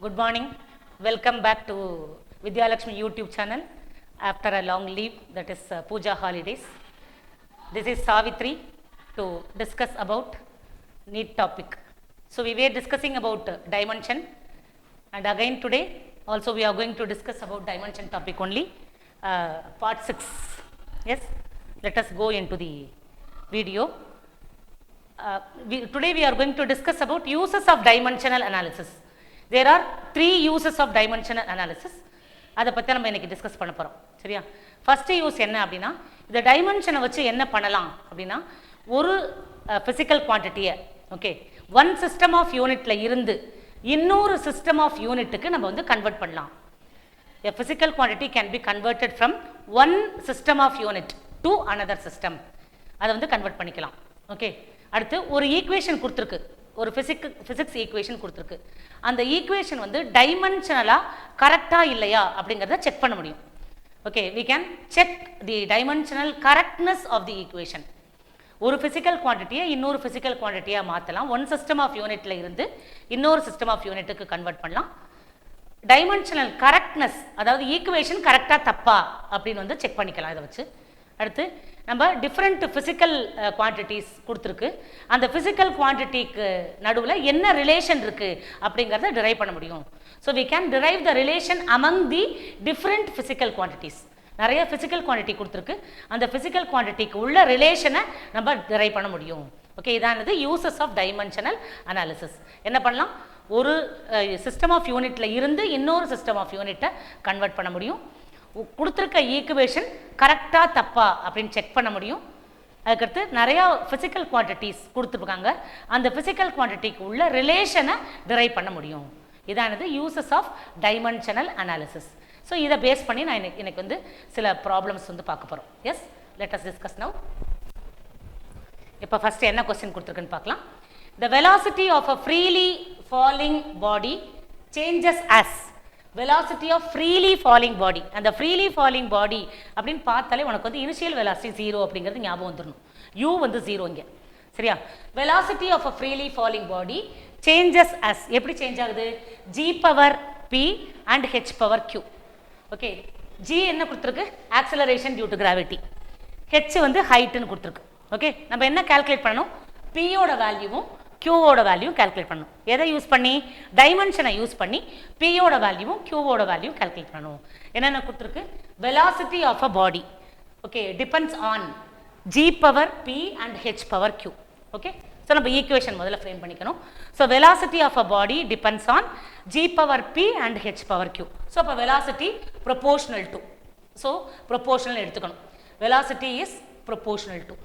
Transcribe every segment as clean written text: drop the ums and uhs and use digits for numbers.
Good morning. Welcome back to Vidya Lakshmi YouTube channel after a long leave, that is Puja holidays. This is Savitri to discuss about NEET topic. So we were discussing about dimension, and again today also we are going to discuss about dimension topic only, part 6. Yes, let us go into the video. Today we are going to discuss about uses of dimensional analysis. There are 3 uses of dimensional analysis. அதை பற்றி நம்ம இன்னைக்கு discuss பண்ண போகிறோம். சரியா? First use என்ன அப்படின்னா, இந்த டைமென்ஷனை வச்சு என்ன பண்ணலாம் அப்படின்னா, ஒரு ஃபிசிக்கல் குவான்டிட்டியை ஒன் சிஸ்டம் ஆஃப் யூனிட்ல இருந்து இன்னொரு சிஸ்டம் ஆஃப் யூனிட்டுக்கு நம்ம வந்து கன்வெர்ட் பண்ணலாம். A physical quantity can be converted from one system of unit to another system. அதை வந்து கன்வெர்ட் பண்ணிக்கலாம். ஓகே, அடுத்து ஒரு ஈக்குவேஷன் கொடுத்துருக்கு, ஒரு ஃபிசிக்ஸ் ஈக்குவேஷன் கொடுத்துருக்கு. அந்த ஈக்குவேஷன் வந்து டைமென்ஷனலாக கரெக்டாக இல்லையா அப்படிங்கிறத செக் பண்ண முடியும். Okay, we can check the dimensional correctness of the equation. ஒரு ஃபிசிக்கல் குவான்டிட்டியை இன்னொரு ஃபிசிக்கல் குவான்டிட்டியாக மாற்றலாம். ஒன் சிஸ்டம் ஆஃப் யூனிட்ல இருந்து இன்னொரு சிஸ்டம் ஆஃப் யூனிட்டுக்கு கன்வெர்ட் பண்ணலாம். டைமென்ஷனல் கரெக்ட்னஸ், அதாவது ஈக்குவேஷன் கரெக்டாக தப்பா அப்படின்னு வந்து செக் பண்ணிக்கலாம் இதை வச்சு. அடுத்து நம்ம டிஃப்ரெண்ட் ஃபிசிக்கல் குவான்டிட்டிஸ் கொடுத்துருக்கு, அந்த ஃபிசிக்கல் குவான்டிட்டிக்கு நடுவில் என்ன ரிலேஷன் இருக்குது அப்படிங்கிறத டிரைவ் பண்ண முடியும். So we can derive the relation among the different physical quantities. நிறைய ஃபிசிக்கல் குவான்டிட்டி கொடுத்துருக்கு, அந்த ஃபிசிக்கல் குவான்டிட்டிக்கு உள்ள ரிலேஷனை நம்ம டிரைவ் பண்ண முடியும். ஓகே, இதானது யூசஸ் ஆஃப் டைமென்ஷனல் அனாலிசிஸ். என்ன பண்ணலாம், ஒரு சிஸ்டம் ஆஃப் யூனிட்ல இருந்து இன்னொரு சிஸ்டம் ஆஃப் யூனிட்டை கன்வெர்ட் பண்ண முடியும். கொடுத்துருக்க ஈக்குவேஷன் கரெக்டாக தப்பா அப்படின்னு செக் பண்ண முடியும். அதுக்கடுத்து நிறையா ஃபிசிக்கல் குவான்டிட்டிஸ் கொடுத்துருக்காங்க, அந்த ஃபிசிக்கல் குவான்டிட்டிக்கு உள்ள ரிலேஷனை டிரைவ் பண்ண முடியும். இதானது uses of dimensional analysis. So இதை பேஸ் பண்ணி நான் எனக்கு வந்து சில ப்ராப்ளம்ஸ் வந்து பார்க்க போகிறோம். Yes, let us discuss now. இப்போ ஃபர்ஸ்ட் என்ன கொஸ்டின் கொடுத்துருக்குன்னு பார்க்கலாம். The velocity of a freely falling body changes as velocity of freely falling body. அந்த freely falling body அப்படின்னு பார்த்தாலே உனக்கு வந்து இனிஷியல் velocity 0 அப்படிங்கிறது ஞாபகம் வந்துடணும். u வந்து 0 இங்கே. சரியா? velocity of a freely falling body changes as எப்படி சேஞ்ச் ஆகுது? g power p and h power q. Okay, g என்ன கொடுத்துருக்கு? acceleration due to gravity. h வந்து ஹைட்னு கொடுத்துருக்கு. ஓகே, நம்ம என்ன கால்குலேட் பண்ணணும்? p ஓட வேல்யூவும் q ஓட வேல்யூ கால்குலேட் பண்ணணும். எதை யூஸ் பண்ணி? டைமென்ஷனை யூஸ் பண்ணி p ஓட வேல்யூவும் q ஓட வேல்யூ கால்குலேட் பண்ணணும். என்னென்ன கொடுத்துருக்கு? velocity of a body okay depends on g power p and h power q. Okay, so நம்ம ஈக்குவேஷன் முதல்ல ஃப்ரேம் பண்ணிக்கணும். So velocity of a body depends on g power p and h power q. So அப்போ velocity proportional to, so proportional எடுத்துக்கணும். velocity is proportional to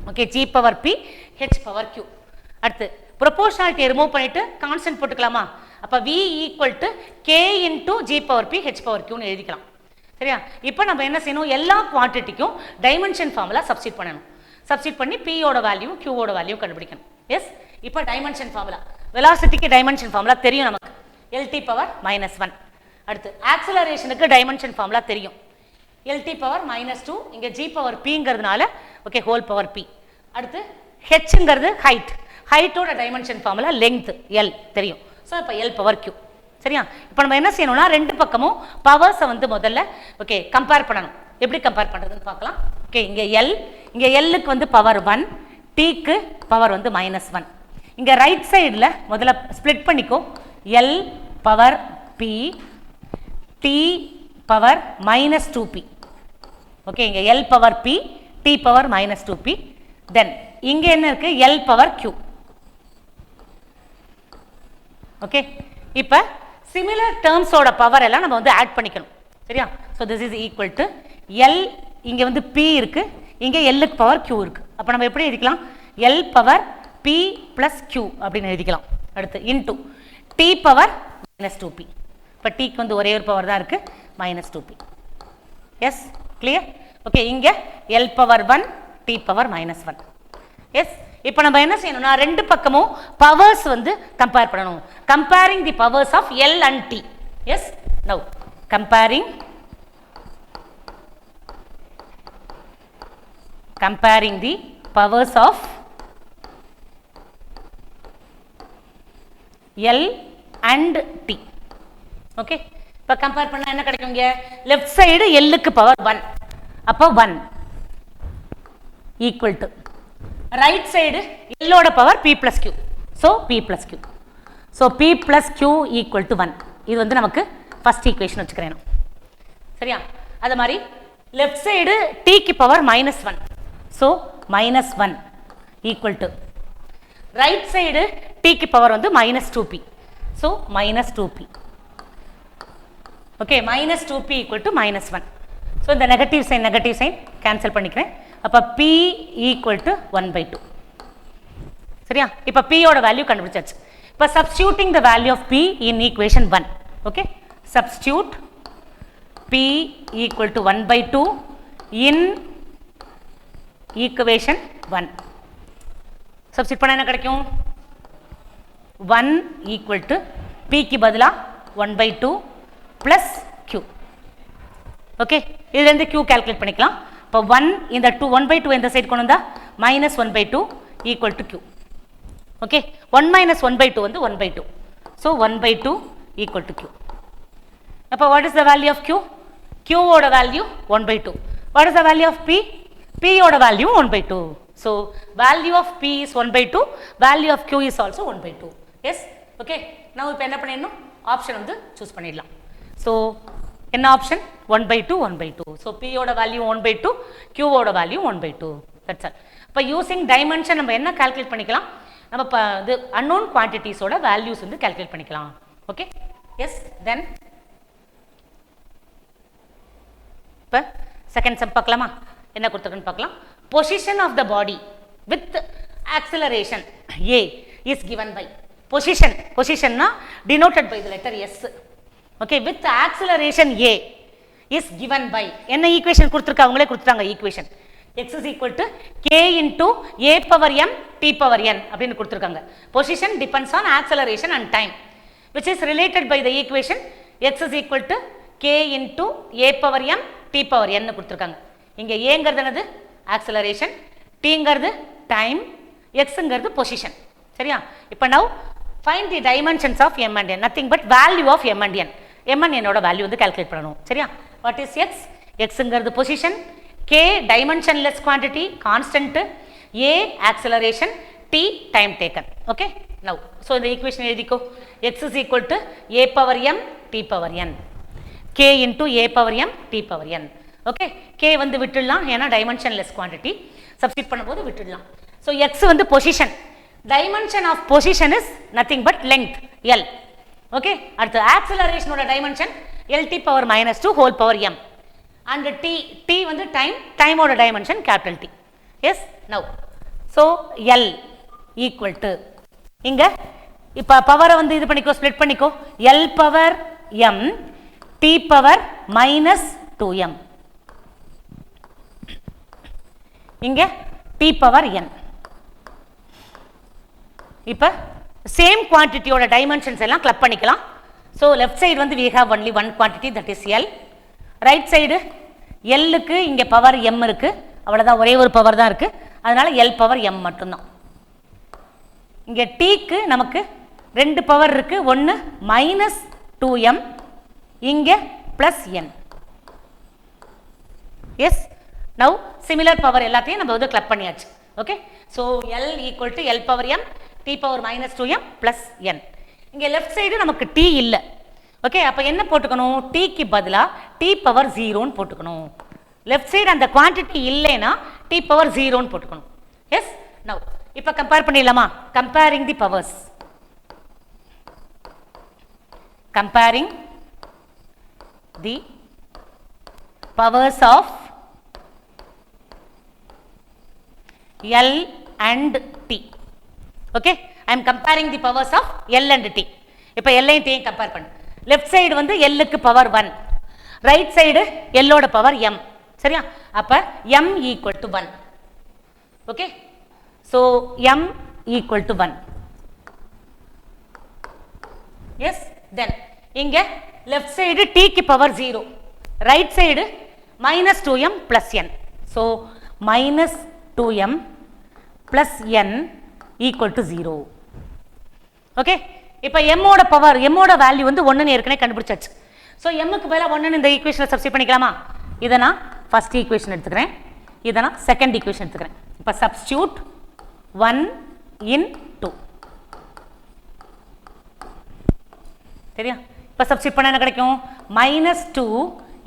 okay g power p h power q. அடுத்து ப்ரொபோர்ஷனாலிட்டியை remove பண்ணிட்டு constant போட்டுக்கலாமா? அப்போ v equal to k into G power P H power கியூன்னு எழுதிக்கலாம். சரியா? இப்போ நம்ம என்ன செய்யணும்? எல்லா குவான்டிட்டிக்கும் டைமென்ஷன் ஃபார்முலா சப்ஸ்டிட் பண்ணணும். சப்ஸ்டிட் பண்ணி p ஓட வேல்யூ q ஓட வேல்யூ கண்டுபிடிக்கணும். எஸ், இப்போ டைமென்ஷன் ஃபார்முலா, வெலாசிட்டிக்கு டைமென்ஷன் ஃபார்முலா தெரியும் நமக்கு, lt பவர் -1. அடுத்து ஆக்சலரேஷனுக்கு டைமென்ஷன் ஃபார்முலா தெரியும், lt பவர் -2, இங்கே g பவர் pங்கிறதுனால ஓகே ஹோல் பவர் p. அடுத்து hங்கிறது ஹைட், ஹைட்டோட டைமென்ஷன் ஃபார்முலா லெங்த் l தெரியும். ஸோ இப்போ l பவர் q. சரியா? இப்போ நம்ம என்ன செய்யணும்னா ரெண்டு பக்கமும் பவர்ஸை வந்து முதல்ல ஓகே கம்பேர் பண்ணணும். எப்படி கம்பேர் பண்ணுறதுன்னு பார்க்கலாம். ஓகே, இங்கே l, இங்கே lக்கு வந்து பவர் 1, tக்கு பவர் வந்து -1. இங்கே ரைட் சைடில் முதல்ல ஸ்ப்ளிட் பண்ணிக்கோ, l power p, t power -2p. Okay, இங்கே l power p, t power -2p. தென் இங்கே என்ன இருக்கு? l power q. ஓகே, இப்போ சிமிலர் டேர்ம்ஸோட பவர் எல்லாம் நம்ம வந்து ஆட் பண்ணிக்கணும். சரியா? So this is equal to l, இங்கே வந்து p இருக்கு, இங்கே lக்கு பவர் q இருக்கு. அப்போ நம்ம எப்படி எழுதிக்கலாம்? l power p plus q அப்படின்னு எழுதிக்கலாம். அடுத்து இன்டூ t பவர் -2p. இப்போ tக்கு வந்து ஒரே ஒரு பவர் தான் இருக்கு, -2p. Yes, clear? ஓகே, இங்கே l power 1, t power -1. Yes, இப்போ நம்ம என்ன செய்யணும்னா ரெண்டு பக்கமும் பவர்ஸ் வந்து கம்பேர் பண்ணணும். Comparing the powers of l and t. Yes, now comparing the powers of l and t. Okay, இப்போ கம்பேர் பண்ணா என்ன கிடைக்கும்? இங்க லெஃப்ட் சைடு எல்லுக்கு பவர் 1, அப்போ 1 ஈக்குவல் டு ரைட் சைடு எல்லோட power p plus q, so p plus q, so p plus q equal to 1. இது வந்து நமக்கு ஃபர்ஸ்ட் ஈக்குவேஷன் வச்சுக்கிறேன். சரியா? அது மாதிரி லெஃப்ட் சைடு tக்கு power -1, so -1 equal to right side tக்கு பவர் வந்து -2p, so -2p. Okay, -2p equal to -1. So இந்த நெகட்டிவ் சைன் கேன்சல் பண்ணிக்கிறேன். அப்போ p ஈக்குவல் டு 1/2. சரியா? இப்போ p யோட வேல்யூ கண்டுபிடிச்சாச்சு. இப்போ substituting the value of p in equation 1. Okay, substitute p equal to 1/2 in equation 1. Substitute பண்ண என்ன கிடைக்கும்? 1 ஈக்குவல் டு p க்கு பதிலா 1/2 plus q. ஓகே, இதுல இருந்து q கால்குலேட் பண்ணிக்கலாம். இப்போ 1 இந்த 1/2 இந்த சைடு கொண்டு வந்தா -1/2 ஈக்குவல் டு q. ஓகே, 1 - 1/2 வந்து 1/2, ஸோ 1/2 ஈக்குவல் டு q. அப்போ what is the value of q? q ஓட value 1/2. What is the value of p? p ஓட value 1/2. So value of p is 1/2, value of q is also 1/2. Yes, okay. நான் இப்போ என்ன பண்ணிடணும்? Option வந்து choose பண்ணிடலாம். So என்ன option? 1/2, 1/2. So p ஓட வேல்யூ 1/2, q ஓட வேல்யூ 1/2. That's all. இப்போ யூசிங் டைமென்ஷன் நம்ம என்ன கால்குலேட் பண்ணிக்கலாம்? நம்ம இப்போ இது அன்னோன் குவான்டிட்டிஸோட வேல்யூஸ் வந்து கால்குலேட் பண்ணிக்கலாம். Okay, yes. தென் இப்போ செகண்ட் சம் பார்க்கலாமா? என்ன கொடுத்துருக்குன்னு பார்க்கலாம். Position of the body with acceleration a is given by பொசிஷன்னா denoted by the letter s. Okay, with acceleration a is given by என்ன ஈக்குவேஷன் கொடுத்துருக்காங்க? அவங்களே கொடுத்துட்டாங்க equation. x is equal to k into a power m t power n அப்படின்னு கொடுத்துருக்காங்க. Position depends on acceleration and time, which is related by the equation x is equal to k into a power m t power n கொடுத்துருக்காங்க. இங்கே ஏங்கிறது என்னது? Acceleration, tங்கிறது time, xங்கிறது position. சரியா? இப்போ now find the dimensions of m and n, nothing but value of m and n. m and n ஓட value வந்து கால்குலேட் பண்ணணும். சரியா? What is x? xங்கிறது position, k dimensionless quantity constant, a acceleration, t time taken. Okay, now so இந்த equation எழுதிக்கோ. x is equal to a power m t power n, k into a power m t power n. Okay, k வந்து விட்டுடலாம், ஏன்னா dimensionless quantity. Substitute பண்ணும்போது விட்டுடலாம். So x வந்து position, dimension of position is nothing but length l. Okay, அடுத்து ஆக்சிலரேஷனோட dimension lt power -2 whole power m. and t வந்து டைமோட dimension capital T. Yes, now so l equal to இங்கே இப்போ பவரை வந்து இது பண்ணிக்கோ, ஸ்ப்ளிட் பண்ணிக்கோ. l power m t power -2m, இங்கே t பவர் n. இப்போ சேம் குவான்டிட்டியோட டைமென்ஷன்ஸ் எல்லாம் கிளப் பண்ணிக்கலாம். ஸோ லெஃப்ட் சைடு வந்து we have only one quantity, that is l. Right side எல்லுக்கு இங்கே பவர் m இருக்கு, அவ்வளோதான், ஒரே ஒரு பவர் தான் இருக்கு, அதனால l பவர் m மட்டும்தான். இங்கே டீக்கு நமக்கு 2 பவர் இருக்கு, ஒன்று -2m, இங்கே +n. Yes, now similar power எல்லாத்தையும் நம்ம வந்து கிளப் பண்ணியாச்சு. Okay, so l equal to l power m t power -2m +n. இங்கே லெஃப்ட் சைடு நமக்கு t இல்லை. ஓகே, அப்போ என்ன போட்டுக்கணும்? டீக்கு பதிலாக t பவர் 0ன்னு போட்டுக்கணும். லெஃப்ட் சைடு அந்த குவான்டிட்டி இல்லைன்னா t பவர் 0ன்னு போட்டுக்கணும். எஸ், நவ் இப்போ கம்பேர் பண்ணிடலாமா? Comparing the powers, comparing the powers of l and t. Okay, I am comparing the powers of l and t. இப்போ l and t கம்பேர் பண்ணு. Left side வந்து l க்கு power 1, right side l ஓட power m. சரியா? அப்போ m equal to 1. Okay, so m equal to 1. Yes, then இங்கே left side t க்கு power 0, right side -2m +n. So -2m +n equal to 0. Okay, இப்போ எம்மோட power எம்மோட value வந்து 1ன்னு ஏற்கனவே கண்டுபிடிச்சாச்சு. So எம்முக்கு பதிலாக 1ன்னு இந்த ஈக்குவேஷனை சப்ஸ்டிட் பண்ணிக்கலாமா? இதை நான் ஃபர்ஸ்ட் ஈக்குவேஷன் எடுத்துக்கிறேன், இதை நான் செகண்ட் ஈக்குவேஷன் எடுத்துக்கிறேன். இப்போ சப்ஸ்டியூட் 1 in 2 சரியா? இப்போ சப்ஸ்டிட் பண்ண என்ன கிடைக்கும்? -2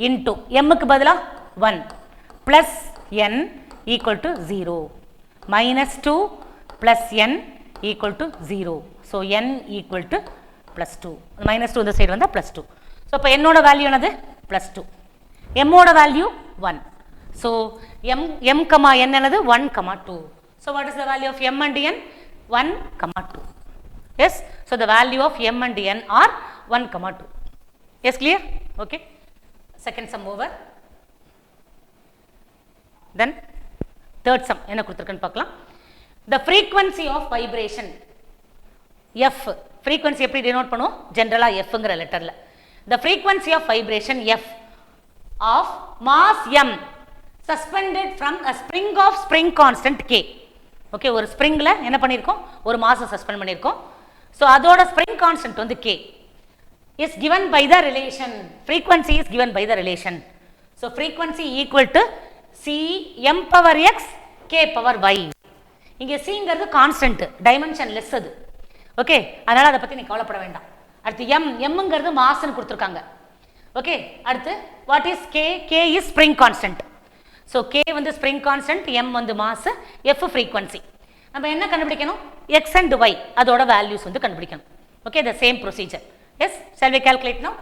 into எம்முக்கு பதிலாக 1 plus n equal to 0. -2 plus n equal to 0. So n equal to +2. -2 இந்த சைடு வந்தால் +2. ஸோ இப்போ என்னோட வேல்யூ என்னது? +2. எம்மோட வேல்யூ 1. ஸோ m, n என்னது? 1, 2. So what is the value of m and n? 1, 2. Yes. So the value of m and n are 1, 2. Yes, clear? Okay. Second sum over. Then third sum என்ன கொடுத்திருக்குன்னு பார்க்கலாம். The frequency of vibration f, frequency எப்படி denote பண்ணுவோம்? ஜெனரலா fங்கிற லெட்டர்ல. The frequency of vibration f of mass m suspended from a spring of spring constant k. Okay, ஒரு ஸ்ப்ரிங்ல என்ன பண்ணியிருக்கோம்? ஒரு மாஸை சஸ்பெண்ட் பண்ணியிருக்கோம். ஸோ அதோட ஸ்ப்ரிங் கான்ஸ்டன்ட் வந்து k is given by the relation. Frequency is given by the relation. So frequency equal to c m power x k power y. இங்க cங்கிறது constant, dimensionless அது. Okay, அதனால அதை பத்தி நீ கவலைப்பட வேண்டாம். அடுத்து mங்கிறது மாஸ்ன்னு கொடுத்துருக்காங்க. ஓகே, அடுத்து what is k? k is spring constant. So k வந்து ஸ்ப்ரிங் கான்ஸ்டன்ட், m வந்து மாஸ், f ஃப்ரீக்வன்சி. நம்ம என்ன கண்டுபிடிக்கணும்? x and y அதோட வேல்யூஸ் வந்து கண்டுபிடிக்கணும். Okay, the same procedure. Yes, shall we calculate now?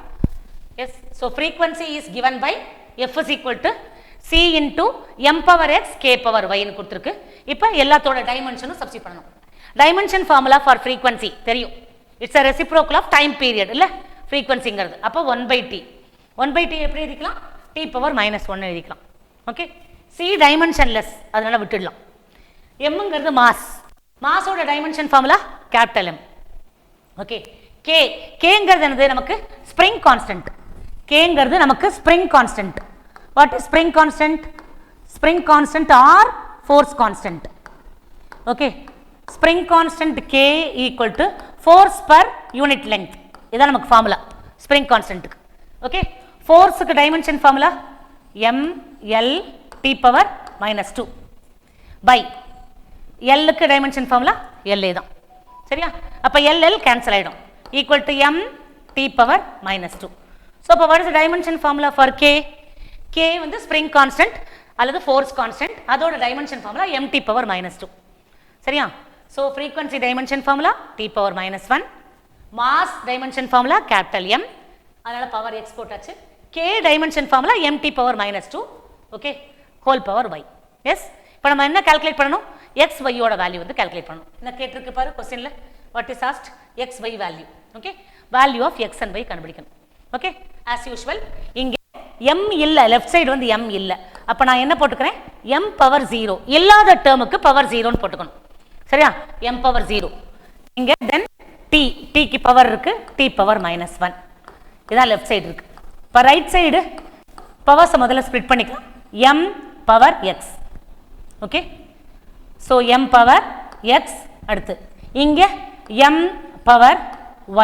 Yes, so frequency is given by f is equal to c into m power x k power y ன்னு கொடுத்துருக்கு. இப்போ எல்லாத்தோட டைமென்ஷனும் substitute பண்ணணும். Dimension formula for frequency தெரியும். It's a reciprocal of time period இல்ல ஃப்ரீக்வன்சிங்கிறது. அப்போ 1/t. 1/t எப்படி எழுதிக்கலாம்? t power -1 எழுதிக்கலாம். ஓகே, c டைமென்ஷன்லெஸ், அதனால விட்டுடலாம். mங்கிறது மாஸ், மாஸோட dimension formula capital M. Okay, கேங்கிறது என்னது? நமக்கு ஸ்ப்ரிங் கான்ஸ்டன்ட். கேங்கிறது நமக்கு spring constant. What is spring constant? Spring constant or force constant. Okay, spring constant k equal to force per unit length. இதான் நமக்கு ஃபார்முலா ஸ்ப்ரிங் கான்ஸ்டன்ட்டுக்கு. Okay, ஃபோர்ஸுக்கு dimension formula ml t power -2 by எல்லுக்கு dimension formula LA தான். சரியா? அப்போ LL cancel ஆகிடும். equal to m t power -2. So இப்போ what is the dimension formula for k? k வந்து spring constant அல்லது force constant, அதோட dimension formula m t power -2. சரியா? So frequency dimension formula t power -1, mass dimension formula capital M, அதனால power x போட்டாச்சு. k dimension formula m t power -2, okay, whole power y. Yes, இப்போ நம்ம என்ன calculate பண்ணணும்? x y ஓட value வந்து calculate பண்ணணும். என்ன கேட்டிருக்கு பாரு क्वेश्चनல, what is asked? x y value. Okay, value of x and y கண்டுபிடிக்கணும். Okay, as usual இங்க m இல்ல, left side வந்து m இல்ல. அப்ப நான் என்ன போட்டுக்கிறேன்? m power 0 இல்லாத டேர்முக்கு power 0 ன்னு போட்டுக்கணும். சரியா? m power 0 இங்க then t க்கு பவர் இருக்கு, t power -1. இதான் left side இருக்கு. இப்ப right side பவர்ஸ் முதல்ல ஸ்ப்ளிட் பண்ணிக்கலாம். m power x. Okay, so m power x, அடுத்து இங்க m power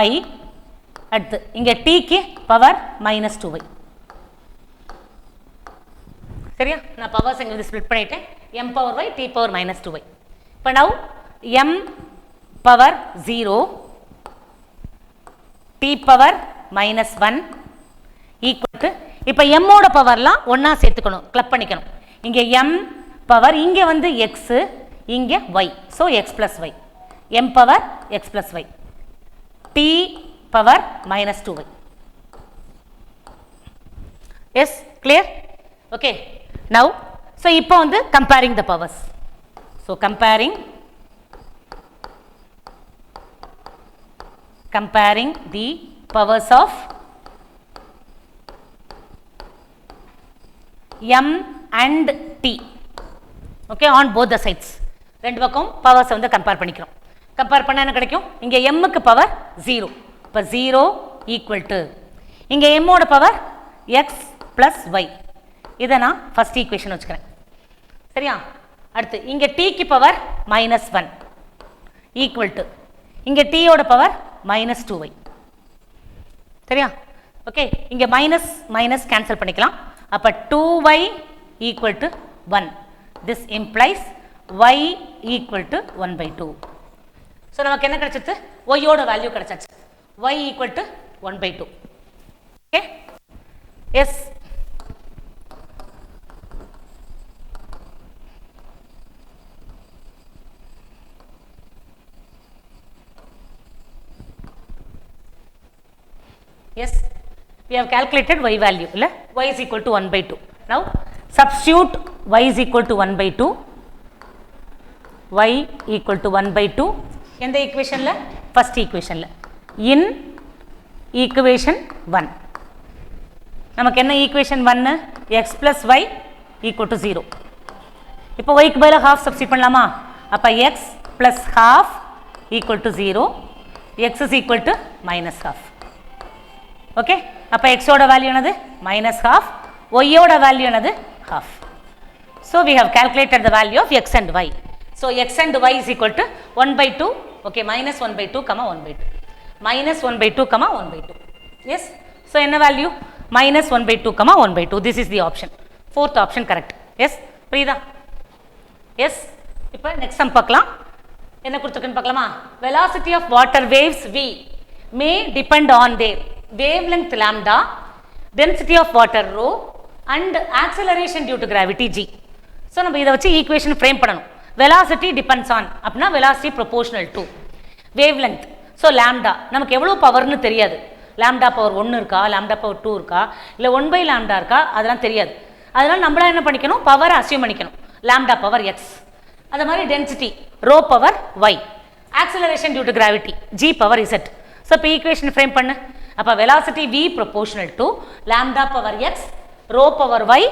y, அடுத்து இங்க t க்கு பவர் -2y. சரியா? நான் பவர்ஸ் இங்க ஸ்ப்ளிட் பண்ணிட்டேன். m power y, t power -2y. இப்போ now m power 0 t power -1 equal to, இப்போ m ஓட பவர்லாம் ஒண்ணா சேர்த்துக்கணும், கிளப் பண்ணிக்கணும். இங்க m பவர், இங்க வந்து x, இங்க y, so x plus y, m power x plus y, t power -2y. Yes, clear? Okay, now so இப்போ வந்து comparing the powers. So comparing the powers of m and t. Okay, on both the sides. ரெண்டு பக்கம் powers வந்து compare பண்ணிக்கிறோம். Compare பண்ண என்ன கிடைக்கும்? இங்க m க்கு பவர் 0. இப்போ 0 ஈக்குவல் டு இங்க m ஓட பவர் x பிளஸ் y. இதை நான் ஃபர்ஸ்ட் ஈக்குவேஷன் வச்சுக்கிறேன். சரியா? அடுத்து இங்க t க்கு பவர் -1 ஈக்குவல் டு இங்க t ஓட பவர் minus 2y. சரியா? ஓகே, இங்க மைனஸ் மைனஸ் கேன்சல் பண்ணிக்கலாம். அப்ப 2y equal to 1. This implies y equal to 1/2. So நமக்கு என்ன கிடைச்சது? y ஓட வேல்யூ கிடைச்சாச்சு. y equal to 1/2. Okay? Yes. Yes, we have calculated y value. Y is equal to 1/2. Now, substitute y is equal to 1/2. Y equal to 1/2. In the equation, first equation. In equation 1. நமக்கு என்ன equation 1? x plus y equal to 0. இப்போ y க்கு பதிலா half substitute பண்ணலாமா? அப்ப x plus half equal to 0. x is equal to minus half. Okay, அப்ப x ஓட value என்னது? minus half. y ஓட வேல்யூ என்னது? half. So we have calculated the value of x and y. So x and y is equal to 1/2. Okay, minus 1/2, 1/2. Minus 1/2, 1/2. Yes. So என்ன value? minus 1/2, 1/2. This is the option. Fourth option correct. Yes. புரியுதா? Yes. இப்போ next sum பார்க்கலாம். என்ன கொடுத்துருக்குன்னு பார்க்கலாமா? Velocity of water waves v may depend on their wavelength lambda, density of water rho and acceleration due to gravity g. So நம்ம இத வச்சு equation frame பண்ணனும். velocity depends on அப்படினா velocity proportional to wavelength. So lambda நமக்கு எவ்வளவு பவர்னு தெரியாது. lambda power 1 இருக்கா, lambda power 2 இருக்கா, இல்ல 1/λ இருக்கா, அதெல்லாம் தெரியாது. அதனால நம்மள என்ன பண்ணிக்கணும்? பவர் அஸ்யூம் பண்ணிக்கணும். lambda power x. அதே மாதிரி density rho power y. acceleration due to gravity g power z. So இப்போ ஈக்குவேஷன் ஃப்ரேம் பண்ணு. அப்ப velocity v proportional to lambda power x, rho power y,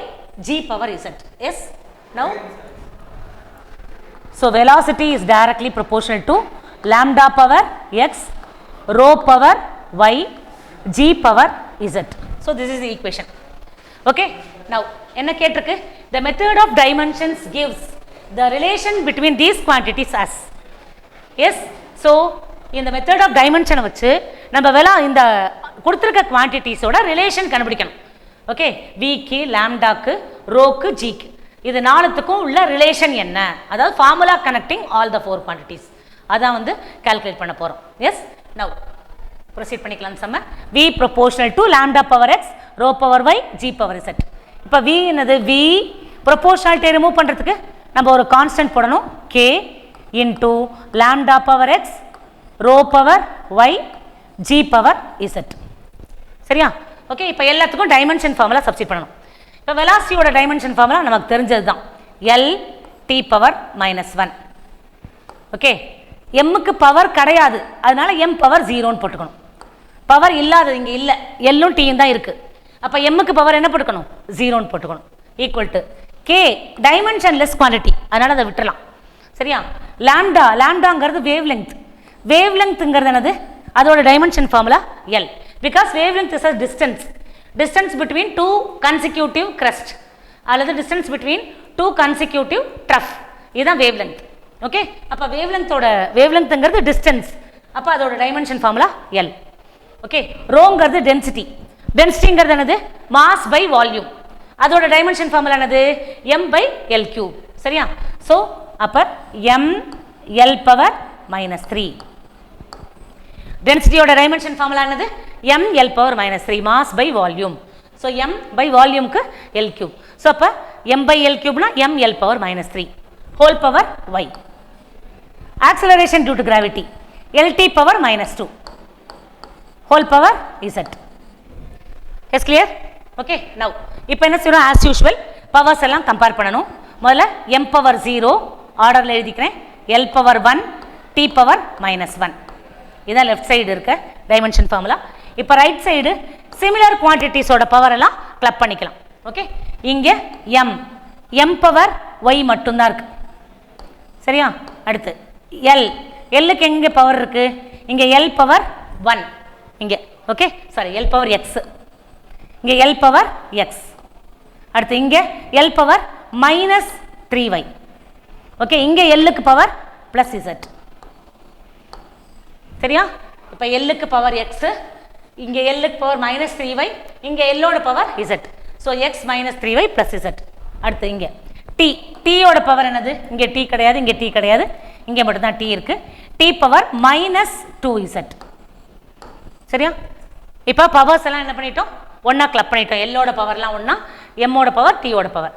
g power z. Yes. Now, so velocity is directly proportional to lambda power x, rho power y, g power z. So this is the equation. Okay. Now, என்ன கேட்டிருக்கு? The method of dimensions gives the relation between these quantities as. Yes. So இந்த method of டைமென்ஷனை வச்சு நம்ம இந்த கொடுத்துருக்க குவான்டிட்டிஸோட relation கண்டுபிடிக்கணும். Okay, விக்கு, லாம்டாக்கு, ரோக்கு, ஜிக்கு, இது நாலுத்துக்கும் உள்ள ரிலேஷன் என்ன? அதாவது formula connecting all the 4 quantities. அதான் வந்து கால்குலேட் பண்ண போகிறோம். எஸ், நவ் ப்ரொசீட் பண்ணிக்கலாம். சம்ம v proportional to lambda power X, rho power Y, G power z. இப்போ வி என்னது? வி ப்ரொபோர்ஷனாலிட்டியை ரிமூவ் பண்ணுறதுக்கு நம்ம ஒரு கான்ஸ்டன்ட் போடணும். K into lambda power x, rho power y, g power z. சரியா? ஓகே, இப்போ எல்லாத்துக்கும் டைமென்ஷன் ஃபார்முலா சப்ஸ்டிட் பண்ணணும். இப்போ வெலாசிட்டியோட டைமென்ஷன் ஃபார்முலா நமக்கு தெரிஞ்சது தான். L t power -1. ஓகே, mக்கு பவர் கிடையாது, அதனால m பவர் 0ன்னு போட்டுக்கணும். பவர் இல்லாதது இங்கே இல்லை, எல்லும் டீயும் தான் இருக்கு. அப்போ mக்கு பவர் என்ன போட்டுக்கணும்? 0ன்னு போட்டுக்கணும். Equal to k dimensionless quantity, அதனால அதை விட்டுறலாம். சரியா? லாம்டா, லாம்டாங்கிறது வேவ் லெங்த். வேவ் லெங்த்ங்கிறது என்னது? அதோட dimension formula L. Because wavelength is a distance between 2 consecutive crest அல்லது டிஸ்டன்ஸ் பிட்வீன் 2 கன்சிக்யூட்டிவ் ட்ரஃப். இதுதான் வேவ் லெங்த். ஓகே, அப்போ வேவ் லெங்த்ங்கிறது டிஸ்டன்ஸ். அப்போ அதோட டைமென்ஷன் ஃபார்முலா L. ஓகே, ரோங்கிறது டென்சிட்டி. டென்சிட்டிங்கிறது என்னது? Mass by volume. அதோட டைமென்ஷன் ஃபார்முலா என்னது? m/l3. சரியா? ஸோ அப்போ ml பவர் -3. டென்சிட்டியோட டைமென்ஷன் ஃபார்முலா என்னது? ml power -3, mass by volume. So m by வால்யூம்க்கு l3. ஸோ அப்போ m/l3னா ml power -3 whole power y. Acceleration due to gravity lt power -2 whole power z. Yes clear? Okay, now இப்போ என்ன செய்யணும்? As usual powers எல்லாம் compare பண்ணணும். முதல்ல m power 0 ஆர்டரில் எழுதிக்கிறேன். l power 1, t power -1. இதான் லெஃப்ட் சைடு இருக்க டைமென்ஷன் ஃபார்முலா. இப்போ ரைட் சைடு சிமிலர் குவான்டிட்டிஸோட பவர் எல்லாம் கிளப் பண்ணிக்கலாம். ஓகே, இங்கே m பவர் y மட்டும்தான் இருக்கு. சரியா? அடுத்து எல்லுக்கு எங்கே பவர் இருக்கு? இங்கே l பவர் 1 இங்கே. Okay, sorry, l power x, இங்கே l பவர் x. அடுத்து இங்கே l பவர் -3y. ஓகே, இங்கே எல்லுக்கு பவர் +z. சரியா? இப்போ எல்லுக்கு பவர் எக்ஸு, இங்கே எல்லுக்கு பவர் -3y, இங்கே எல்லோட power z. So X -3y plus z. அடுத்து இங்கே டி, டீயோட பவர் என்னது? இங்கே டி கிடையாது, இங்கே டி கிடையாது, இங்கே மட்டும்தான் டி இருக்கு. T power -2z. சரியா? இப்போ பவர்ஸ் எல்லாம் என்ன பண்ணிட்டோம்? ஒன்றா கிளப் பண்ணிட்டோம். எல்லோட பவர்லாம் ஒன்றா, எம்மோட பவர், டீயோட பவர்.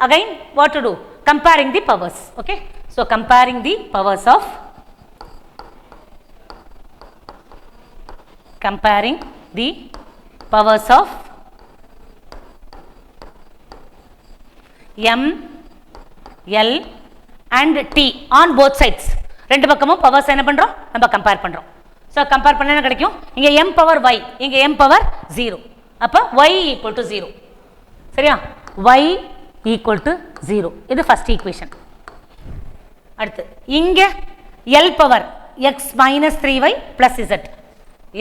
Again what to do? Comparing the powers. Okay, so comparing the powers of comparing the powers of m, l and t on both sides. ரெண்டு பக்கமும் பவர்ஸ் என்ன பண்றோம்? நம்ம கம்பேர் பண்றோம். ஸோ கம்பேர் பண்ண என்ன கிடைக்கும்? இங்கே m பவர் y, இங்கே m பவர் 0. அப்போ y ஈக்குவல் டு 0. சரியா? y equal to 0. இது ஃபர்ஸ்ட் ஈக்குவேஷன். அடுத்து இங்கே l power x -3y plus z.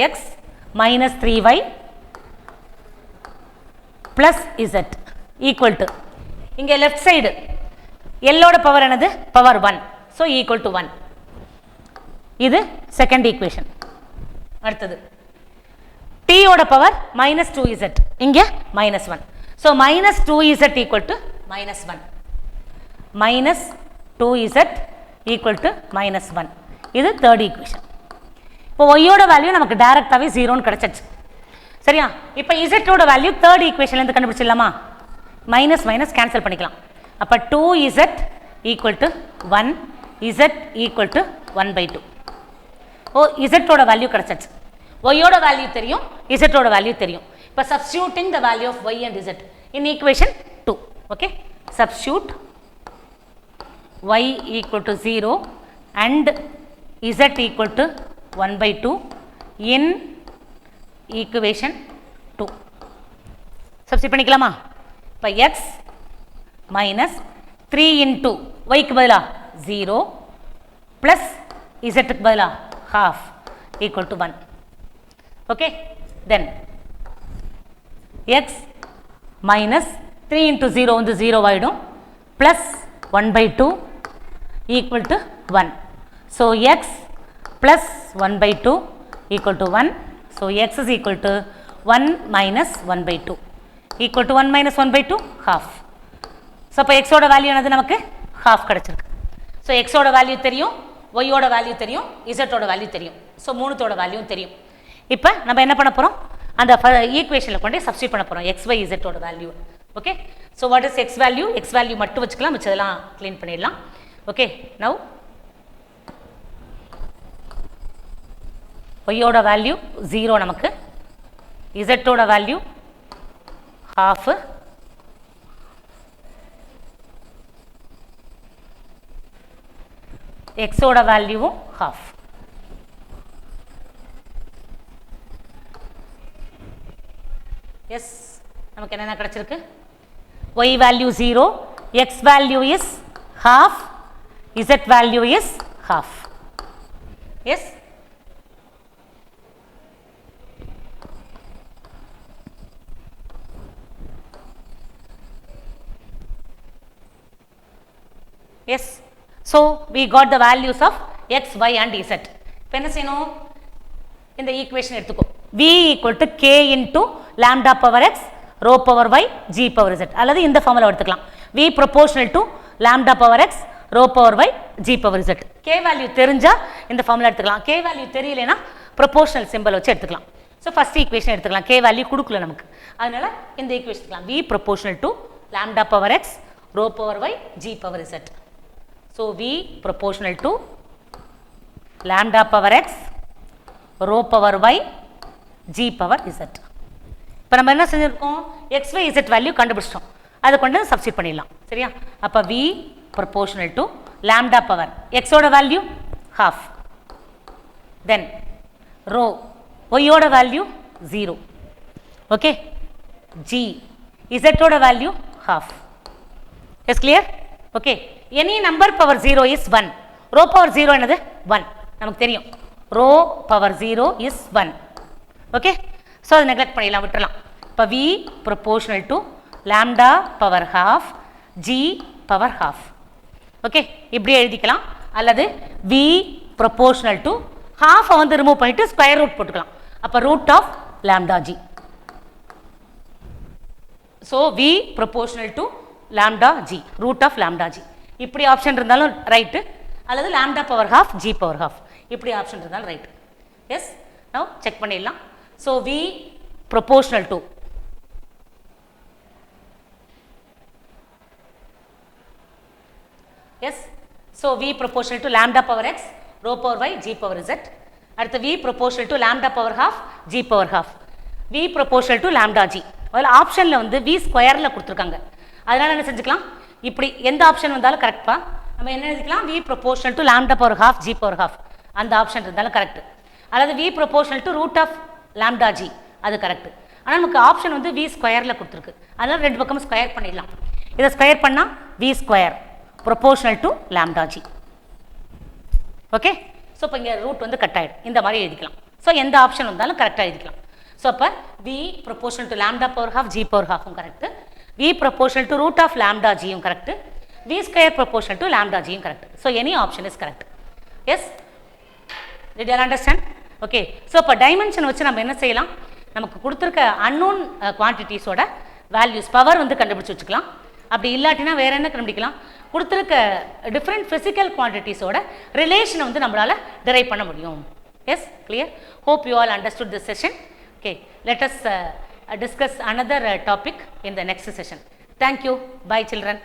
x -3y plus z equal to, இங்கே லெஃப்ட் சைடு எல்லோட பவர் என்னது? பவர் 1. So equal to 1. இது செகண்ட் ஈக்குவேஷன். அடுத்தது டீயோட பவர் -2z, இங்கே -1. So -2z equal to -1. -2z equal to -1. இது third equation. இப்போ ஒய்யோட value நமக்கு டைரக்டாகவே 0ன்னு கிடச்சிச்சு. சரியா? இப்போ இசட்டோட வேல்யூ தேர்ட் ஈக்குவேஷன்லேருந்து கண்டுபிடிச்சிடலாமா? மைனஸ் மைனஸ் கேன்சல் பண்ணிக்கலாம். அப்போ 2z equal to 1, z equal to 1/2. ஓ, இசட்டோட வேல்யூ கிடச்சிச்சு. ஒய்யோட வேல்யூ தெரியும், இசட்டோட வேல்யூ தெரியும். இப்போ substituting the value of y and z in equation 2. ஓகே, substitute y equal to 0 and z equal to 1/2 in equation 2. Substitute பண்ணிக்கலாமா? இப்போ x minus 3 into y க்கு பதிலா 0 plus z க்கு பதிலா half equal to 1. Okay, then x minus 3 into 0 வந்து 0 ஆயிடும், plus 1/2 equal to 1. So x plus 1/2 equal to 1. So x is equal to 1 minus 1/2 equal to 1 minus 1/2 half. So இப்போ x ஓட value என்னது? நமக்கு half கிடைச்சிருக்கு. So x ஓட value தெரியும், y ஓட வேல்யூ தெரியும், z ஓட வேல்யூ தெரியும். ஸோ மூணுத்தோட வேல்யூ தெரியும். இப்போ நம்ம என்ன பண்ண போகிறோம்? அந்த ஈக்குவேஷனில் கொண்டு சப்ஸ்டிட் பண்ண போகிறோம் x, y, z ஓட value. Okay, so what is x value? x value மட்டும் வச்சுக்கலாம், மிச்சதெல்லாம் க்ளீன் பண்ணிடலாம். ஓகே, நவ் ஒய்யோட வேல்யூ 0 நமக்கு, இசட்டோட வேல்யூ half, எக்ஸோட வேல்யூவும் half. எஸ், நமக்கு என்னென்ன கிடைச்சிருக்கு? y value 0, x value is half, z value is half. Yes, yes, so we got the values of x, y and z. இப்போ என்ன செய்யணும்? இந்த ஈக்குவேஷன் எடுத்துக்கோ. v equal to k into lambda power x rho power y g power z, அல்லது இந்த formula எடுத்துக்கலாம். v proportional to lambda power x rho power y g power z. k value தெரிஞ்சா இந்த ஃபார்முலா எடுத்துக்கலாம், k value தெரியலனா proportional symbol வச்சு எடுத்துக்கலாம். So first equation எடுத்துக்கலாம், k வேல்யூ கொடுக்கல நமக்கு, அதனால இந்த ஈக்குவேஷன் எடுத்துக்கலாம். v proportional to lambda power x rho power y g power z. So v proportional to lambda power x rho power y g power z. இப்போ நம்ம என்ன செஞ்சிருக்கோம்? x, y, z வேல்யூ கண்டுபிடிச்சிட்டோம், அதை கொண்டு சப்ஸ்டிட் பண்ணிடலாம். சரியா? அப்போ v proportional to lambda power x ஓட value half, then rho y ஓட வேல்யூ 0, ஓகே, g z ஓட value half. Is clear? Okay, any number power 0 is 1. Rho power 0 என்னது? 1. நமக்கு தெரியும், rho power 0 is 1. Okay, so அதை neglect பண்ணிடலாம், விட்டுறலாம். இப்போ v proportional to lambda power half g power half. Okay, இப்படி எழுதிக்கலாம், அல்லது v proportional to ஹாஃபை வந்து ரிமூவ் பண்ணிட்டு ஸ்கொயர் ரூட் போட்டுக்கலாம். அப்போ root of lambda G. So V proportional to lambda G, root of lambda G. இப்படி ஆப்ஷன் இருந்தாலும் right, அல்லது lambda power half G power half, இப்படி ஆப்ஷன் இருந்தாலும் ரைட்டு. எஸ், நவ் செக் பண்ணிடலாம். So V proportional to yes, so V proportional to lambda power X rho power Y G power Z. அடுத்து V proportional to lambda power half G power half, V proportional to lambda G. அதில் ஆப்ஷனில் வந்து we ஸ்கொயரில் கொடுத்துருக்காங்க. அதனால் என்ன செஞ்சுக்கலாம், இப்படி எந்த ஆப்ஷன் வந்தாலும் கரெக்ட்பா. நம்ம என்ன எழுதிக்கலாம், v proportional to lambda power half G power half, அந்த ஆப்ஷன் இருந்தாலும் கரெக்ட். அல்லது v proportional to root of lambda g, அது கரெக்ட். ஆனால் நமக்கு ஆப்ஷன் வந்து வி ஸ்கொயரில் கொடுத்துருக்கு. அதனால் ரெண்டு பக்கமும் ஸ்கொயர் பண்ணிடலாம். இதை ஸ்கொயர் பண்ணால் v square proportional to lambda g. Okay, so இப்போ இங்கே ரூட் வந்து கட் ஆகிடும். இந்த மாதிரி எழுதிக்கலாம். ஸோ எந்த ஆப்ஷன் வந்தாலும் கரெக்டாக எழுதிக்கலாம். ஸோ அப்போ V proportional to lambda power half G power ஹாஃபும் correct, V proportional to root of lambda ஜியும் correct, V square proportional to lambda ஜியும் correct. So any option is correct. Yes, did you understand? Okay, so இப்போ dimension வச்சு நம்ம என்ன செய்யலாம், நமக்கு கொடுத்துருக்க அன்னோன் குவான்டிட்டிஸோட வேல்யூஸ் பவர் வந்து கண்டுபிடிச்சி வச்சுக்கலாம். அப்படி இல்லாட்டினா வேறு என்ன கண்டுபிடிக்கலாம், கொடுத்துருக்க டிஃப்ரெண்ட் ஃபிசிக்கல் குவான்டிட்டிஸோட ரிலேஷனை வந்து நம்மளால் டிரைவ் பண்ண முடியும். Yes, clear? Hope you all understood this session. Okay, let us discuss another topic in the next session. Thank you. Bye children.